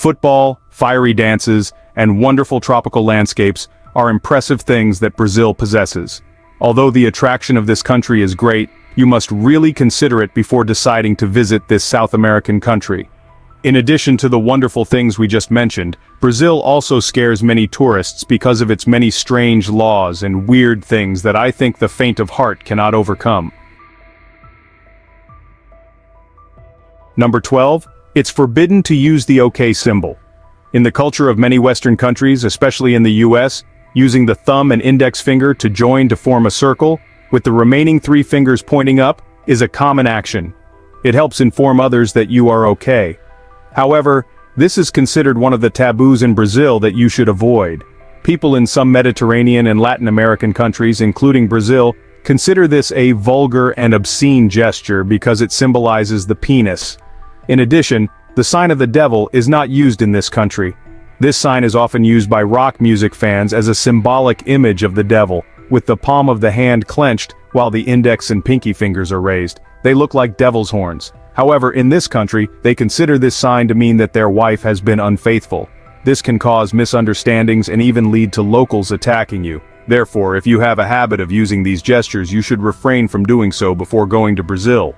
Football, fiery dances, and wonderful tropical landscapes are impressive things that Brazil possesses. Although the attraction of this country is great, you must really consider it before deciding to visit this South American country. In addition to the wonderful things we just mentioned, Brazil also scares many tourists because of its many strange laws and weird things that I think the faint of heart cannot overcome. Number 12. It's forbidden to use the OK symbol. In the culture of many Western countries, especially in the US, using the thumb and index finger to join to form a circle, with the remaining 3 fingers pointing up, is a common action. It helps inform others that you are okay. However, this is considered one of the taboos in Brazil that you should avoid. People in some Mediterranean and Latin American countries, including Brazil, consider this a vulgar and obscene gesture because it symbolizes the penis. In addition, the sign of the devil is not used in this country. This sign is often used by rock music fans as a symbolic image of the devil, with the palm of the hand clenched while the index and pinky fingers are raised. They look like devil's horns. However, in this country, they consider this sign to mean that their wife has been unfaithful. This can cause misunderstandings and even lead to locals attacking you. Therefore, if you have a habit of using these gestures, you should refrain from doing so before going to Brazil.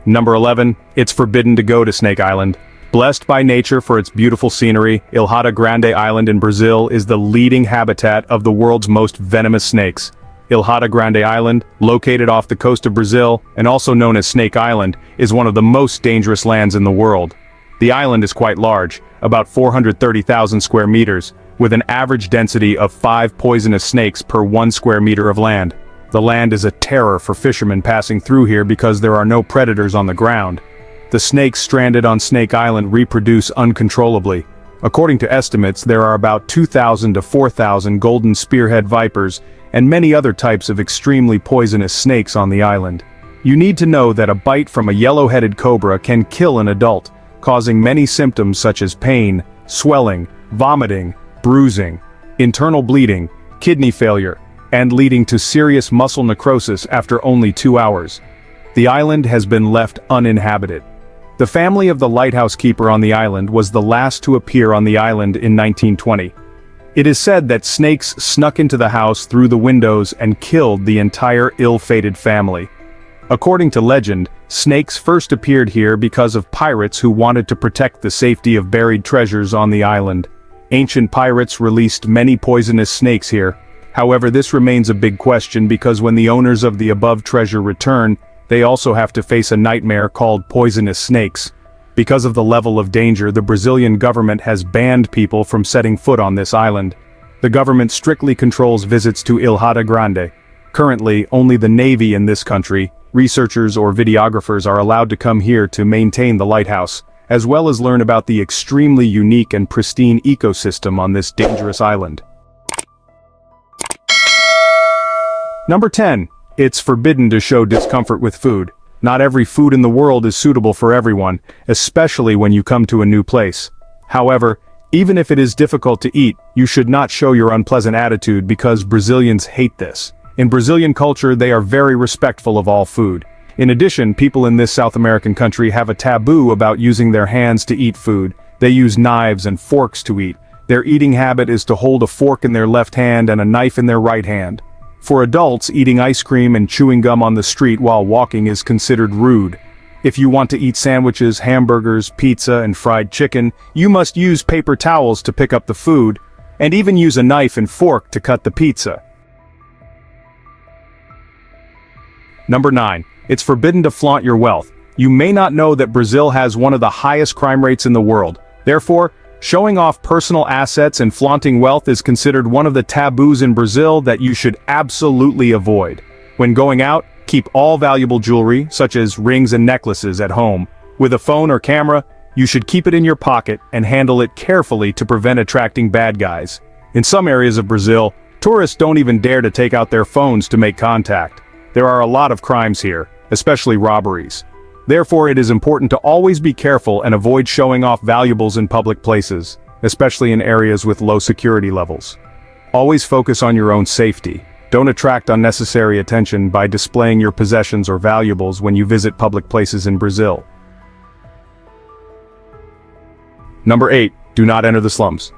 Number 11. It's forbidden to go to Snake Island. Blessed by nature for its beautiful scenery, Ilhada Grande Island in Brazil is the leading habitat of the world's most venomous snakes. Ilhada Grande Island, located off the coast of Brazil, and also known as Snake Island, is one of the most dangerous lands in the world. The island is quite large, about 430,000 square meters, with an average density of 5 poisonous snakes per 1 square meter of land. The land is a terror for fishermen passing through here because there are no predators on the ground. The snakes stranded on Snake Island reproduce uncontrollably. According to estimates, there are about 2,000 to 4,000 golden spearhead vipers and many other types of extremely poisonous snakes on the island. You need to know that a bite from a yellow-headed cobra can kill an adult, causing many symptoms such as pain, swelling, vomiting, bruising, internal bleeding, kidney failure, and leading to serious muscle necrosis after only 2 hours. The island has been left uninhabited. The family of the lighthouse keeper on the island was the last to appear on the island in 1920. It is said that snakes snuck into the house through the windows and killed the entire ill-fated family. According to legend, snakes first appeared here because of pirates who wanted to protect the safety of buried treasures on the island. Ancient pirates released many poisonous snakes here. However, this remains a big question because when the owners of the above treasure return, they also have to face a nightmare called poisonous snakes. Because of the level of danger, the Brazilian government has banned people from setting foot on this island. The government strictly controls visits to Ilhada Grande. Currently, only the Navy in this country, researchers or videographers are allowed to come here to maintain the lighthouse, as well as learn about the extremely unique and pristine ecosystem on this dangerous island. Number 10. It's forbidden to show discomfort with food. Not every food in the world is suitable for everyone, especially when you come to a new place. However, even if it is difficult to eat, you should not show your unpleasant attitude because Brazilians hate this. In Brazilian culture, they are very respectful of all food. In addition, people in this South American country have a taboo about using their hands to eat food. They use knives and forks to eat. Their eating habit is to hold a fork in their left hand and a knife in their right hand. For adults, eating ice cream and chewing gum on the street while walking is considered rude. If you want to eat sandwiches, hamburgers, pizza, and fried chicken, you must use paper towels to pick up the food, and even use a knife and fork to cut the pizza. Number 9. It's forbidden to flaunt your wealth. You may not know that Brazil has one of the highest crime rates in the world. Therefore, showing off personal assets and flaunting wealth is considered one of the taboos in Brazil that you should absolutely avoid. When going out, keep all valuable jewelry, such as rings and necklaces, at home. With a phone or camera, you should keep it in your pocket and handle it carefully to prevent attracting bad guys. In some areas of Brazil, tourists don't even dare to take out their phones to make contact. There are a lot of crimes here, especially robberies. Therefore, it is important to always be careful and avoid showing off valuables in public places, especially in areas with low security levels. Always focus on your own safety. Don't attract unnecessary attention by displaying your possessions or valuables when you visit public places in Brazil. Number 8. Do not enter the slums.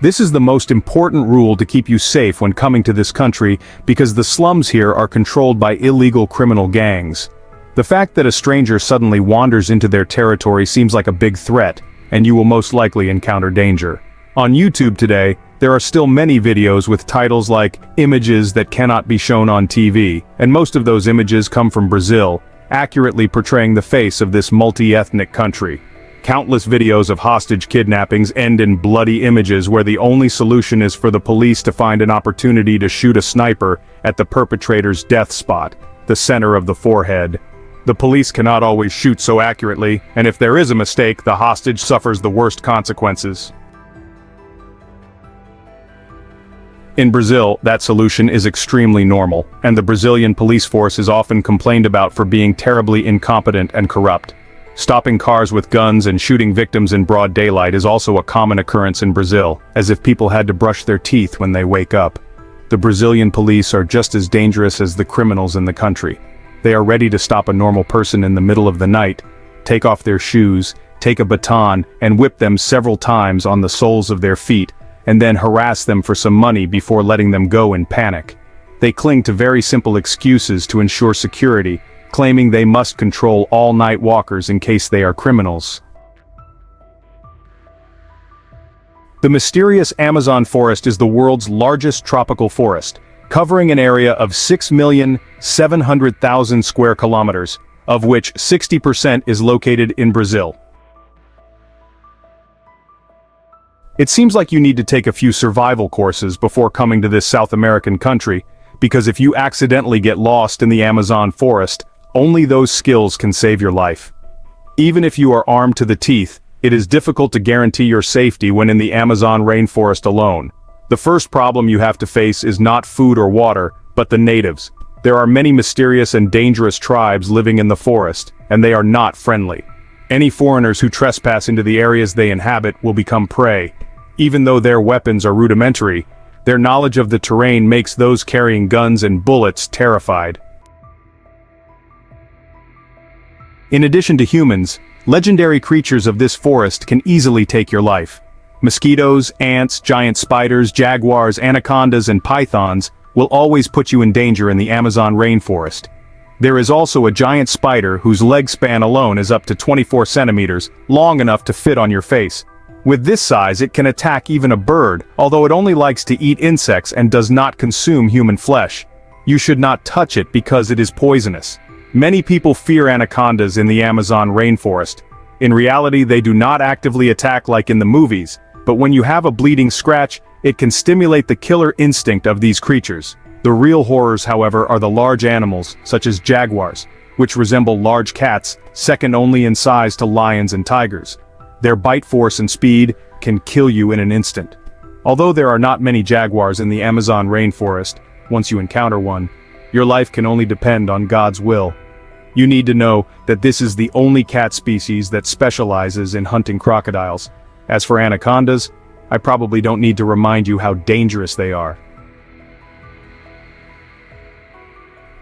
This is the most important rule to keep you safe when coming to this country because the slums here are controlled by illegal criminal gangs. The fact that a stranger suddenly wanders into their territory seems like a big threat, and you will most likely encounter danger. On YouTube today, there are still many videos with titles like "Images that cannot be shown on TV," and most of those images come from Brazil, accurately portraying the face of this multi-ethnic country. Countless videos of hostage kidnappings end in bloody images where the only solution is for the police to find an opportunity to shoot a sniper at the perpetrator's death spot, the center of the forehead. The police cannot always shoot so accurately, and if there is a mistake, the hostage suffers the worst consequences. In Brazil, that solution is extremely normal, and the Brazilian police force is often complained about for being terribly incompetent and corrupt. Stopping cars with guns and shooting victims in broad daylight is also a common occurrence in Brazil, as if people had to brush their teeth when they wake up. The Brazilian police are just as dangerous as the criminals in the country. They are ready to stop a normal person in the middle of the night, take off their shoes, take a baton, and whip them several times on the soles of their feet, and then harass them for some money before letting them go in panic. They cling to very simple excuses to ensure security, claiming they must control all night walkers in case they are criminals. The mysterious Amazon forest is the world's largest tropical forest, covering an area of 6,700,000 square kilometers, of which 60% is located in Brazil. It seems like you need to take a few survival courses before coming to this South American country, because if you accidentally get lost in the Amazon forest, only those skills can save your life. Even if you are armed to the teeth, it is difficult to guarantee your safety when in the Amazon rainforest alone. The first problem you have to face is not food or water, but the natives. There are many mysterious and dangerous tribes living in the forest, and they are not friendly. Any foreigners who trespass into the areas they inhabit will become prey. Even though their weapons are rudimentary, their knowledge of the terrain makes those carrying guns and bullets terrified. In addition to humans, legendary creatures of this forest can easily take your life. Mosquitoes, ants, giant spiders, jaguars, anacondas, and pythons will always put you in danger in the Amazon rainforest. There is also a giant spider whose leg span alone is up to 24 centimeters, long enough to fit on your face. With this size, it can attack even a bird, although it only likes to eat insects and does not consume human flesh. You should not touch it because it is poisonous. Many people fear anacondas in the Amazon rainforest. In reality, they do not actively attack like in the movies, but when you have a bleeding scratch, it can stimulate the killer instinct of these creatures. The real horrors, however, are the large animals, such as jaguars, which resemble large cats, second only in size to lions and tigers. Their bite force and speed can kill you in an instant. Although there are not many jaguars in the Amazon rainforest, once you encounter one, your life can only depend on God's will. You need to know that this is the only cat species that specializes in hunting crocodiles. As for anacondas, I probably don't need to remind you how dangerous they are.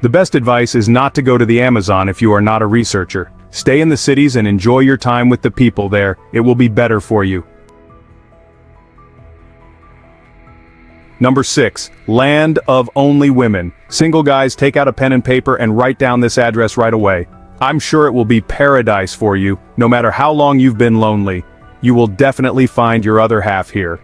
The best advice is not to go to the Amazon if you are not a researcher. Stay in the cities and enjoy your time with the people there. It will be better for you. Number 6. Land of only women. Single guys, take out a pen and paper and write down this address right away. I'm sure it will be paradise for you, no matter how long you've been lonely. You will definitely find your other half here.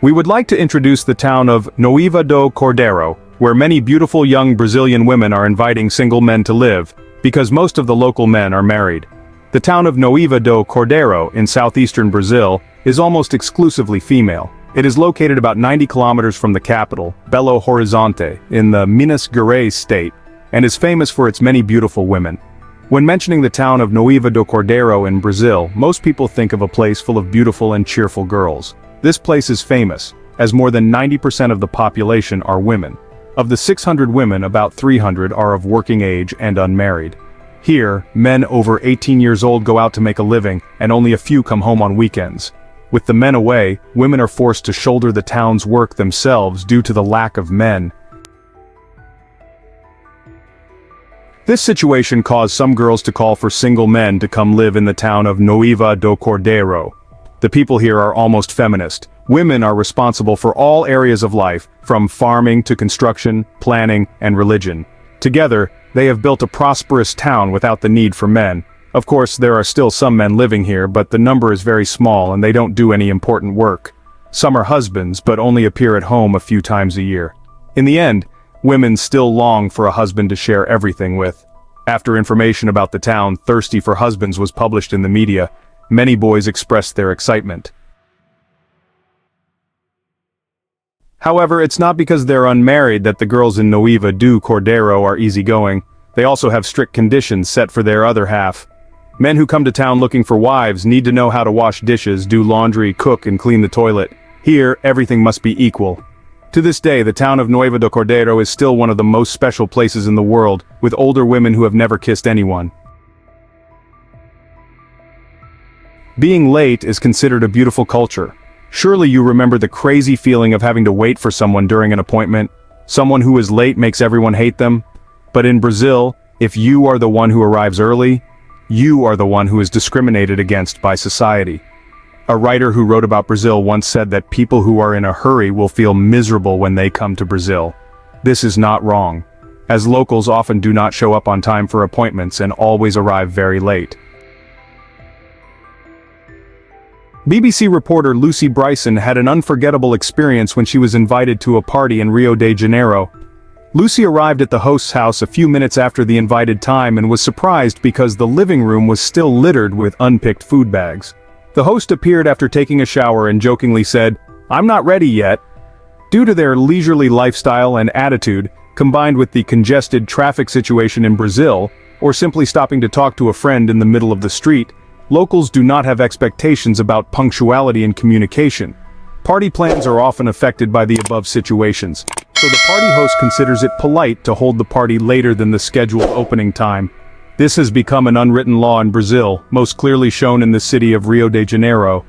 We would like to introduce the town of Noiva do Cordeiro, where many beautiful young Brazilian women are inviting single men to live, because most of the local men are married. The town of Noiva do Cordeiro in southeastern Brazil is almost exclusively female. It is located about 90 kilometers from the capital, Belo Horizonte, in the Minas Gerais state, and is famous for its many beautiful women. When mentioning the town of Noiva do Cordeiro in Brazil, most people think of a place full of beautiful and cheerful girls. This place is famous, as more than 90% of the population are women. Of the 600 women, about 300 are of working age and unmarried. Here, men over 18 years old go out to make a living, and only a few come home on weekends. With the men away, women are forced to shoulder the town's work themselves due to the lack of men. This situation caused some girls to call for single men to come live in the town of Noiva do Cordeiro. The people here are almost feminist. Women are responsible for all areas of life, from farming to construction, planning, and religion. Together, they have built a prosperous town without the need for men. Of course, there are still some men living here, but the number is very small and they don't do any important work. Some are husbands, but only appear at home a few times a year. In the end, women still long for a husband to share everything with. After information about the town thirsty for husbands was published in the media, many boys expressed their excitement. However, it's not because they're unmarried that the girls in Noiva do Cordeiro are easygoing. They also have strict conditions set for their other half. Men who come to town looking for wives need to know how to wash dishes, do laundry, cook, and clean the toilet. Here, everything must be equal. To this day, the town of Noiva do Cordeiro is still one of the most special places in the world, with older women who have never kissed anyone. Being late is considered a beautiful culture. Surely you remember the crazy feeling of having to wait for someone during an appointment. Someone who is late makes everyone hate them. But in Brazil, if you are the one who arrives early, you are the one who is discriminated against by society. A writer who wrote about Brazil once said that people who are in a hurry will feel miserable when they come to Brazil. This is not wrong, as locals often do not show up on time for appointments and always arrive very late. BBC reporter Lucy Bryson had an unforgettable experience when she was invited to a party in Rio de Janeiro. Lucy arrived at the host's house a few minutes after the invited time and was surprised because the living room was still littered with unpicked food bags. The host appeared after taking a shower and jokingly said, "I'm not ready yet." Due to their leisurely lifestyle and attitude, combined with the congested traffic situation in Brazil, or simply stopping to talk to a friend in the middle of the street, locals do not have expectations about punctuality and communication. Party plans are often affected by the above situations, so the party host considers it polite to hold the party later than the scheduled opening time. This has become an unwritten law in Brazil, most clearly shown in the city of Rio de Janeiro.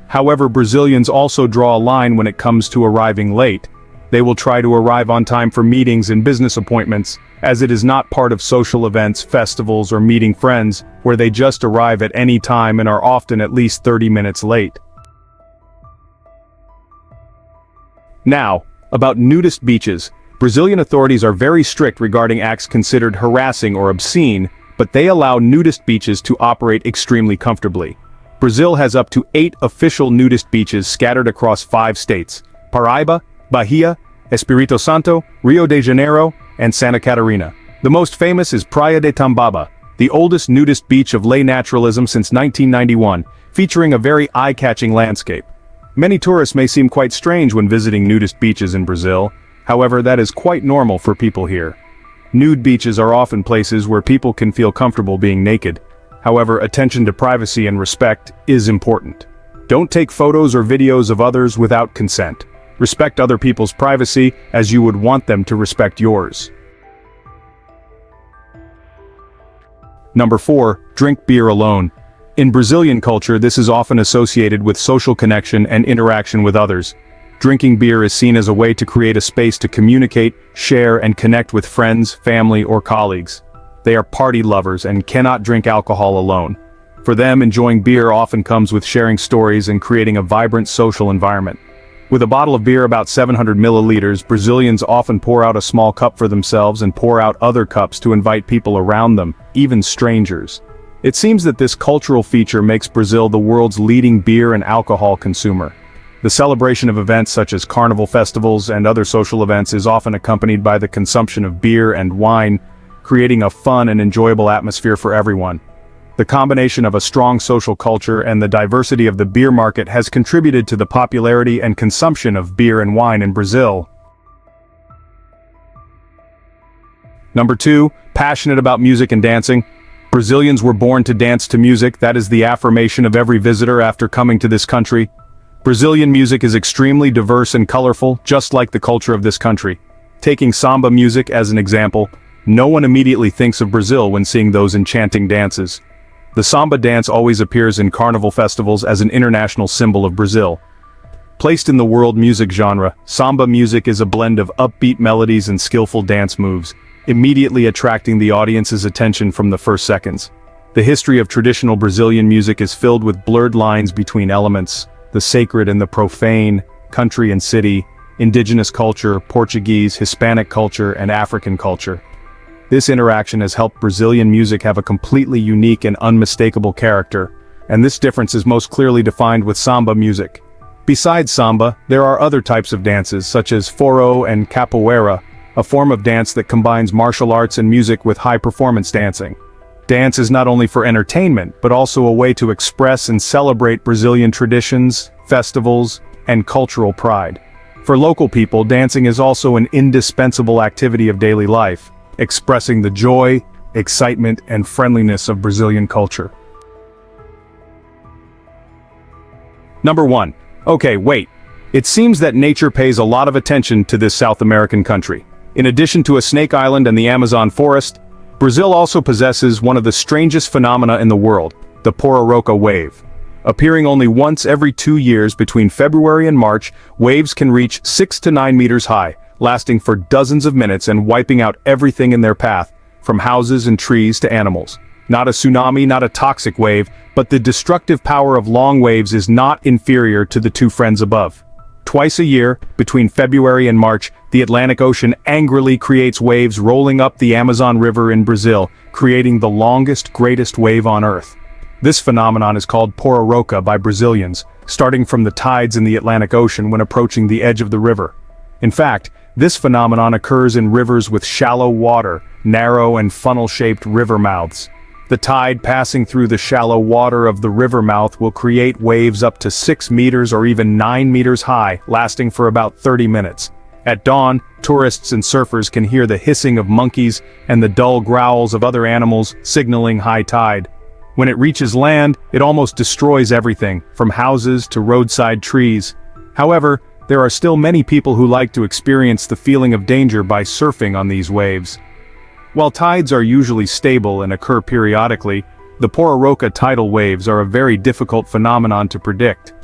However, Brazilians also draw a line when it comes to arriving late. They will try to arrive on time for meetings and business appointments, as it is not part of social events, festivals, or meeting friends, where they just arrive at any time and are often at least 30 minutes late. Now, about nudist beaches. Brazilian authorities are very strict regarding acts considered harassing or obscene, but they allow nudist beaches to operate extremely comfortably. Brazil has up to 8 official nudist beaches scattered across 5 states: Paraíba, Bahia, Espírito Santo, Rio de Janeiro, and Santa Catarina. The most famous is Praia de Tambaba, the oldest nudist beach of lay naturalism since 1991, featuring a very eye-catching landscape. Many tourists may seem quite strange when visiting nudist beaches in Brazil, however that is quite normal for people here. Nude beaches are often places where people can feel comfortable being naked. However, attention to privacy and respect is important. Don't take photos or videos of others without consent. Respect other people's privacy as you would want them to respect yours. Number 4. Drink beer alone. In Brazilian culture, this is often associated with social connection and interaction with others. Drinking beer is seen as a way to create a space to communicate, share, and connect with friends, family, or colleagues. They are party lovers and cannot drink alcohol alone. For them, enjoying beer often comes with sharing stories and creating a vibrant social environment. With a bottle of beer about 700 milliliters, Brazilians often pour out a small cup for themselves and pour out other cups to invite people around them, even strangers. It seems that this cultural feature makes Brazil the world's leading beer and alcohol consumer. The celebration of events such as carnival festivals and other social events is often accompanied by the consumption of beer and wine, creating a fun and enjoyable atmosphere for everyone. The combination of a strong social culture and the diversity of the beer market has contributed to the popularity and consumption of beer and wine in Brazil. Number 2. Passionate about music and dancing. Brazilians were born to dance to music. That is the affirmation of every visitor after coming to this country. Brazilian music is extremely diverse and colorful, just like the culture of this country. Taking samba music as an example, no one immediately thinks of Brazil when seeing those enchanting dances. The samba dance always appears in carnival festivals as an international symbol of Brazil. Placed in the world music genre, samba music is a blend of upbeat melodies and skillful dance moves. immediately attracting the audience's attention from the first seconds. The history of traditional Brazilian music is filled with blurred lines between elements, the sacred and the profane, country and city, indigenous culture, Portuguese, Hispanic culture, and African culture. This interaction has helped Brazilian music have a completely unique and unmistakable character, and this difference is most clearly defined with samba music. Besides samba, there are other types of dances such as forró and capoeira, a form of dance that combines martial arts and music with high-performance dancing. Dance is not only for entertainment, but also a way to express and celebrate Brazilian traditions, festivals, and cultural pride. For local people, dancing is also an indispensable activity of daily life, expressing the joy, excitement, and friendliness of Brazilian culture. Number 1. Okay, wait. It seems that nature pays a lot of attention to this South American country. In addition to a snake island and the Amazon forest, Brazil also possesses one of the strangest phenomena in the world, the Pororoca wave. Appearing only once every 2 years between February and March, waves can reach 6 to 9 meters high, lasting for dozens of minutes and wiping out everything in their path, from houses and trees to animals. Not a tsunami, not a toxic wave, but the destructive power of long waves is not inferior to the two friends above. Twice a year, between February and March, the Atlantic Ocean angrily creates waves rolling up the Amazon River in Brazil, creating the longest, greatest wave on Earth. This phenomenon is called Pororoca by Brazilians, starting from the tides in the Atlantic Ocean when approaching the edge of the river. In fact, this phenomenon occurs in rivers with shallow water, narrow and funnel-shaped river mouths. The tide passing through the shallow water of the river mouth will create waves up to 6 meters or even 9 meters high, lasting for about 30 minutes. At dawn, tourists and surfers can hear the hissing of monkeys and the dull growls of other animals, signaling high tide. When it reaches land, it almost destroys everything, from houses to roadside trees. However, there are still many people who like to experience the feeling of danger by surfing on these waves. While tides are usually stable and occur periodically, the Pororoca tidal waves are a very difficult phenomenon to predict.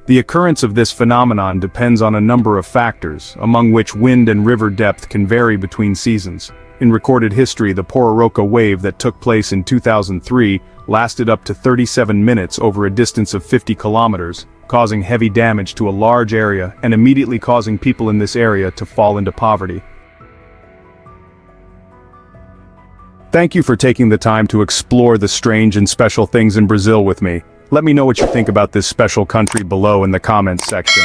The occurrence of this phenomenon depends on a number of factors, among which wind and river depth can vary between seasons. In recorded history, the Pororoca wave that took place in 2003 lasted up to 37 minutes over a distance of 50 kilometers, causing heavy damage to a large area and immediately causing people in this area to fall into poverty. Thank you for taking the time to explore the strange and special things in Brazil with me. Let me know what you think about this special country below in the comments section.